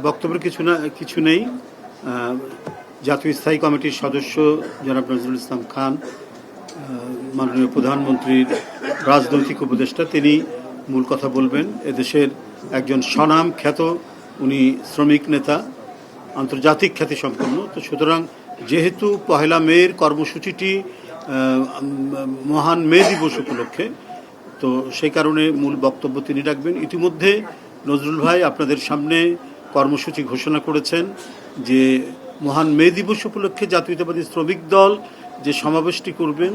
বক্তব্যের কিছু নেই। জাতীয় স্থায়ী কমিটির সদস্য জনাব নজরুল ইসলাম খান, মাননীয় প্রধানমন্ত্রীর রাজনৈতিক উপদেষ্টা, তিনি মূল কথা বলবেন। এদেশের একজন স্বনাম খ্যাত উনি শ্রমিক নেতা, আন্তর্জাতিক খ্যাতি সম্পন্ন। তো সুতরাং যেহেতু পহেলা মের কর্মসূচিটি মহান মে দিবস উপলক্ষে, তো সেই কারণে মূল বক্তব্য তিনি রাখবেন। ইতিমধ্যে নজরুল ভাই আপনাদের সামনে কর্মসূচি ঘোষণা করেছেন যে মহান মে দিবস উপলক্ষে জাতীয়তাবাদী শ্রমিক দল যে সমাবেশটি করবেন,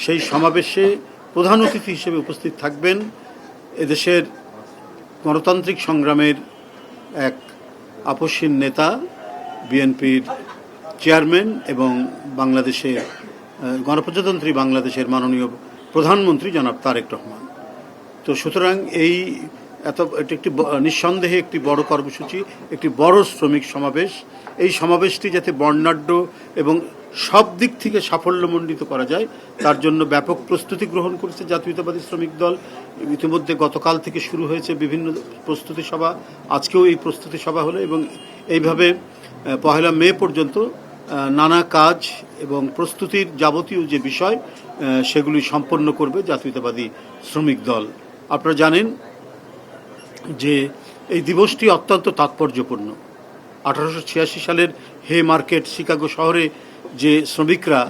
সেই সমাবেশে প্রধান অতিথি হিসেবে উপস্থিত থাকবেন এদেশের গণতান্ত্রিক সংগ্রামের এক আপসহীন নেতা, বিএনপির চেয়ারম্যান এবং বাংলাদেশের গণপ্রজাতন্ত্রী বাংলাদেশের মাননীয় প্রধানমন্ত্রী জনাব তারেক রহমান। তো সুতরাং এটি একটি নিঃসন্দেহে একটি বড় কর্মসূচি, একটি বড় শ্রমিক সমাবেশ। এই সমাবেশটি যাতে বর্ণাঢ্য এবং সব দিক থেকে সাফল্যমণ্ডিত করা যায়, তার জন্য ব্যাপক প্রস্তুতি গ্রহণ করেছে জাতীয়তাবাদী শ্রমিক দল। ইতিমধ্যে গতকাল থেকে শুরু হয়েছে বিভিন্ন প্রস্তুতি সভা, আজকেও এই প্রস্তুতি সভা হলো এবং এইভাবে পহেলা মে পর্যন্ত নানা কাজ এবং প্রস্তুতির যাবতীয় যে বিষয় সেগুলি সম্পন্ন করবে জাতীয়তাবাদী শ্রমিক দল। আপনারা জানেন যে এই দিবসটি অত্যন্ত তাৎপর্যপূর্ণ। 1886 সালের হে মার্কেট শিকাগো শহরে যে শ্রমিকরা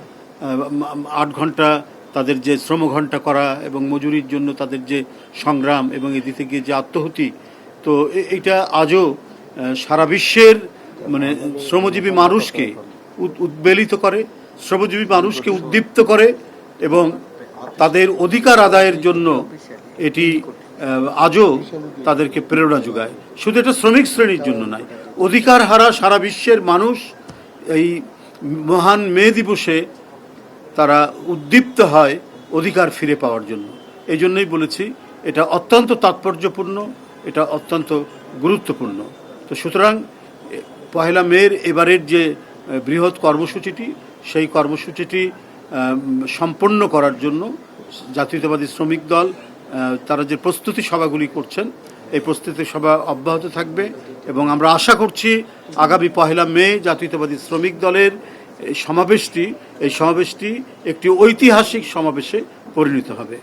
8 ঘন্টা তাদের যে শ্রমঘণ্টা করা এবং মজুরির জন্য তাদের যে সংগ্রাম এবং এদিকে গিয়ে যে আত্মহুতি, তো এইটা আজও সারা বিশ্বের শ্রমজীবী মানুষকে উদ্বেলিত করে, শ্রমজীবী মানুষকে উদ্দীপ্ত করে এবং তাদের অধিকার আদায়ের জন্য এটি আজও তাদেরকে প্রেরণা যোগায়। শুধু এটা শ্রমিক শ্রেণীর জন্য নয়, অধিকার হারা সারা বিশ্বের মানুষ এই মহান মে দিবসে তারা উদ্দীপ্ত হয় অধিকার ফিরে পাওয়ার জন্য। এই জন্যই বলেছি এটা অত্যন্ত তাৎপর্যপূর্ণ, এটা অত্যন্ত গুরুত্বপূর্ণ। তো সুতরাং পহেলা মের এবারের যে বৃহৎ কর্মসূচিটি, সেই কর্মসূচিটি সম্পন্ন করার জন্য জাতীয়তাবাদী শ্রমিক দল তারা যে প্রস্তুতি সভাগুলি করছেন, এই প্রস্তুতি সভা অব্যাহত থাকবে এবং আমরা আশা করছি আগামী পহেলা মে জাতীয়তাবাদী শ্রমিক দলের এই সমাবেশটি একটি ঐতিহাসিক সমাবেশে পরিণত হবে।